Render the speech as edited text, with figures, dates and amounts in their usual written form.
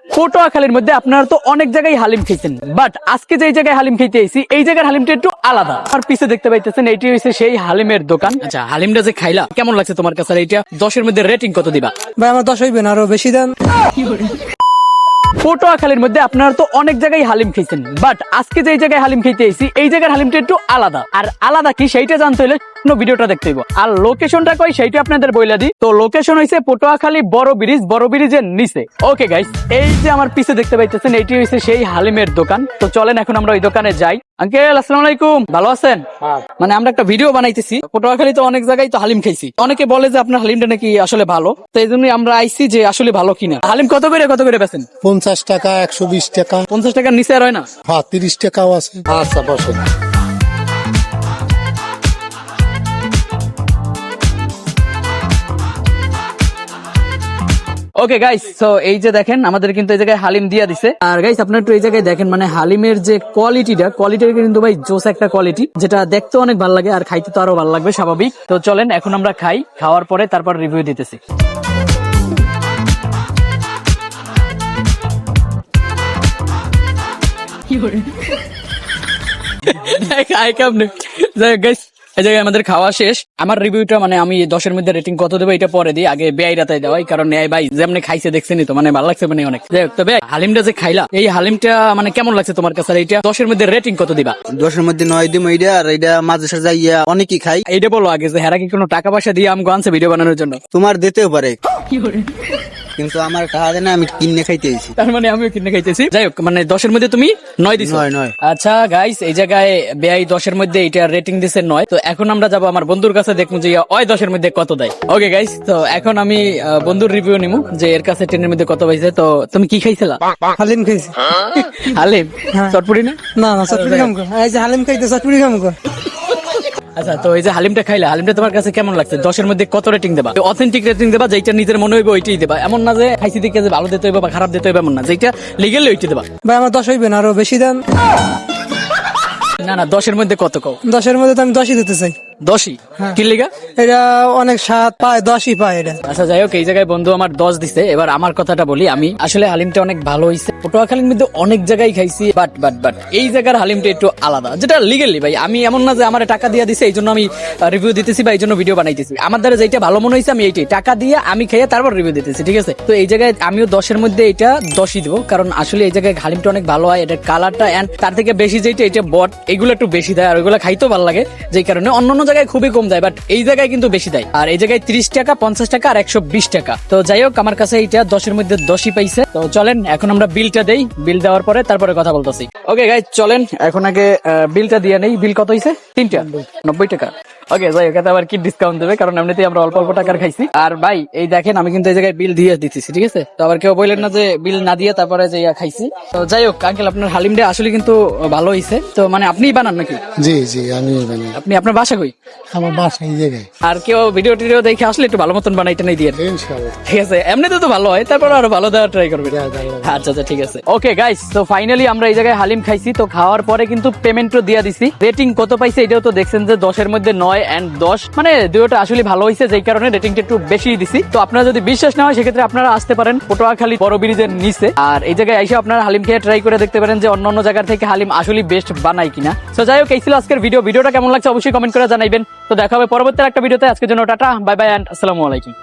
পটুয়াখালীর মধ্যে আপনারা তো অনেক জায়গায় হালিম খেয়েছেন, বাট আজকে যে জায়গায় হালিম খেতে এসেছি এই জায়গার হালিমটা একটু আলাদা। আর পিছে দেখতে পাইতেছেন এইটি হচ্ছে সেই হালিমের দোকান। আচ্ছা, হালিমটা যে খাইলা কেমন লাগছে তোমার কাছে? এইটা 10-এর মধ্যে রেটিং কত দিবা? ভাই আমার 10 হইবে না, আরো বেশি দেন। পটুয়াখালীর মধ্যে আপনারা তো অনেক জায়গায় হালিম খেয়েছেন, বাট আজকে যে জায়গায় হালিম খেতে এসেছি এই জায়গার হালিমটা একটু আলাদা। আর আলাদা কি সেইটা জানতে হলে ভিডিওটা দেখতে হইব। আর লোকেশনটা কই সেইটা আপনাদের বইলা দিই। তো লোকেশন হইছে পটুয়াখালী বড় ব্রিজের নিচে। ওকে গাইস, এই যে আমার পিছে দেখতে পাইতেছেন এইটি হইছে সেই হালিমের দোকান। তো চলেন এখন আমরা ওই দোকানে যাই। আঙ্কেল আসসালামু আলাইকুম, ভালো আছেন? মানে আমরা একটা ভিডিও বানাইতেছি, পটুয়াখালী তো অনেক জায়গায় তো হালিম খাইছি, অনেকে বলে যে আপনার হালিমটা নাকি আসলে ভালো, তো এই জন্যই আমরা আইছি যে আসলে ভালো কিনা। হালিম কত করে বেচেন? 50 টাকা, 120 টাকা। 50 টাকার নিচে আর হয় না? হ্যাঁ, 30 টাকাও আছে। আচ্ছা বসেন। ওকে গাইস, তো এই যে দেখেন আমাদের কিন্তু এই জায়গায় হালিম দিয়া দিছে। আর গাইস আপনারা একটু এই জায়গায় দেখেন, মানে হালিমের যে কোয়ালিটিটা কিন্তু ভাই জোস একটা কোয়ালিটি, যেটা দেখতে অনেক ভালো লাগে আর খাইতে তো আরো ভালো লাগবে স্বাভাবিক। তো চলেন এখন আমরা খাই, খাওয়ার পরে তারপর রিভিউ দিতেছি। এই জায়গায় আমাদের খাওয়া শেষ। আমার রিভিউটা মানে আমি 10-এর মধ্যে রেটিং কত দেবো এটা পরে দিই, আগে বেআই রাতাই দেওয়াই, কারণ ন্যায় ভাই যেমনি খাইছে দেখছেনই তো, মানে ভালো লাগছে মানে অনেক। তবে হালিমটা যে খাইলা এই হালিমটা মানে কেমন লাগছে তোমার কাছে? এইটা 10-এর মধ্যে রেটিং কত দিবা? 10-এর মধ্যে 9 দিম। এইটা আর এইটা মাঝে সাথে যাইয়া অনেকেই খাই। এইটা বলো আগে যে হেরা কি কোনো টাকা পয়সা দিয়ে আমগো আনছে ভিডিও বানানোর জন্য? তোমার দিতেও পারে, কিন্তু আমার টাকা দেয় না, আমি কিনে খাইতে আইছি। তার মানে আমিও কিনে খাইতেছি। যাই হোক, মানে 10-এর মধ্যে তুমি 9 দিছো? 9। আচ্ছা গাইস, এই জায়গায় বেআই 10-এর মধ্যে এটা রেটিং দিছে 9। তো এখন আমরা যাবো আমার বন্ধুর কাছে, দেখবো যে ওই 10-এর মধ্যে কত দেয়। ওকে গাইস, তো এখন আমি বন্ধুর রিভিউ নিমু যে এর কাছে 10-এর মধ্যে কত পাইছে। তো তুমি কি খাইছিলা? হালিম খাইছি। হালিম চটপটি না? না না, চটপটি খাম কো। এই যে হালিম খাইতে চটপটি খাম কো। আচ্ছা, তো এই যে হালিমটা খাইলা, হালিমটা তোমার কাছে কেমন লাগছে? 10-এর মধ্যে কত রেটিং দেবা? অথেন্টিক রেটিং দেবা, যেটা নিজের মনে হইবে ওইটাই দেবা। এমন না যে খাইছি দেখে যে ভালো দিতে হইবে বা খারাপ দিতে হইবে, এমন না। যেটা লিগ্যাল ওইটাই দেবা। ভাই আমার 10 হইবে না, আরো বেশি দেন। না না, 10-এর মধ্যে কত কও? 10-এর মধ্যে তো আমি 10ই দিতে চাই। 10ই? কি লিগা? এটা অনেক স্বাদ পায়, 10ই পায় এটা। আচ্ছা যাই হোক, এই জায়গায় বন্ধু আমার 10 দিছে। এবার আমার কথাটা বলি, আমি আসলে হালিমটা অনেক ভালো হইছে। পটুয়াখালীর মধ্যে অনেক জায়গায় খাইছি, বাট এই জায়গার হালিমটা একটু আলাদা, যেটা লিগেলি ভাই। আমি এমন না যে আমার টাকা দিয়ে দিছে এই জন্য আমি রিভিউ দিতেছি বা এই জন্য ভিডিও বানাইতেছি। আমার দ্বারা যেটা ভালো মনে হয়েছে আমি এইটাই টাকা দিয়ে আমি খেয়ে তারপর রিভিউ দিতেছি, ঠিক আছে? তো এই জায়গায় আমিও 10-এর মধ্যে এটা 10ই দেবো, কারণ আসলে এই জায়গায় হালিমটা অনেক ভালো হয়। এটার কালারটা এন্ড তার থেকে বেশি যেটা এটা বট, এগুলো একটু বেশি দেয় আর ওইগুলো খাইতেও ভালো লাগে, যেই কারণে অন্যান্য জায়গায় খুবই কম দেয়, বাট এই জায়গায় কিন্তু বেশি দেয়। আর এই জায়গায় 30 টাকা, 50 টাকা আর 120 টাকা। তো যাই হোক, আমার কাছে এইটা 10-এর মধ্যে 10ই পাইছে। তো চলেন এখন আমরা বিলটা দেই, বিল দেওয়ার পরে তারপরে কথা বলতেছি। ওকে গাইস, চলেন এখন আগে বিলটা দিয়ে নেই। বিল কত হইছে? 3টা 90 টাকা। ওকে, যাই হোক, আবার কি ডিসকাউন্ট দেবে, কারণ এমনিতেই আমরা অল্প টাকার খাইছি। আর ভাই এই দেখেন আমি কিন্তু এই জায়গায় বিল দিয়ে দিতেছি, ঠিক আছে? তো আবার কেউ বললেন না যে বিল না দিয়ে তারপরে যে খাইছি। তো যাই হোক আঙ্কেল, আপনার হালিমটা আসলে কিন্তু ভালো হইছে। তো মানে আপনিই বানান নাকি? জি জি, আমি বানাই। আপনি আপনার বাসা কই? আমার বাসা এই জায়গায়। আর কেউ ভিডিও টিডিও দেখে আসলে একটু ভালো মতন বানাইতে নাই দিয়ে, ইনশাআল্লাহ। ঠিক আছে? এমনিতে তো ভালো হয়, তারপর আরো ভালো দেওয়ার ট্রাই করবে। আচ্ছা ঠিক আছে। ওকে গাইস, তো ফাইনালি আমরা এই জায়গায় হালিম খাইছি। তো খাওয়ার পরে কিন্তু পেমেন্টও দিয়ে দিছি। রেটিং কত পাইছে এটাও তো দেখছেন যে 10-এর মধ্যে 9 and 10, মানে দুটোটা আসলে ভালো হয়েছে, যেই কারণে রেটিংটা একটু বেশি দিছি। তো আপনারা যদি বিশ্বাস না হয় সেক্ষেত্রে আপনারা আসতে পারেন পটুয়াখালী বড় ব্রিজের নিচে। আর এই জায়গায় এসে আপনারা হালিম খেয়ে ট্রাই করে দেখতে পারেন যে অন্য জায়গা থেকে হালিম আসলে বেস্ট বানায় কিনা। তো যাই হোক, এই ছিল আজকের ভিডিওটা কেমন লাগছে অবশ্যই কমেন্ট করে জানাইবেন। তো দেখা হবে পরবর্তী একটা ভিডিওতে। আজকের জন্য টাটা, বাই বাই এন্ড আসসালামু আলাইকুম।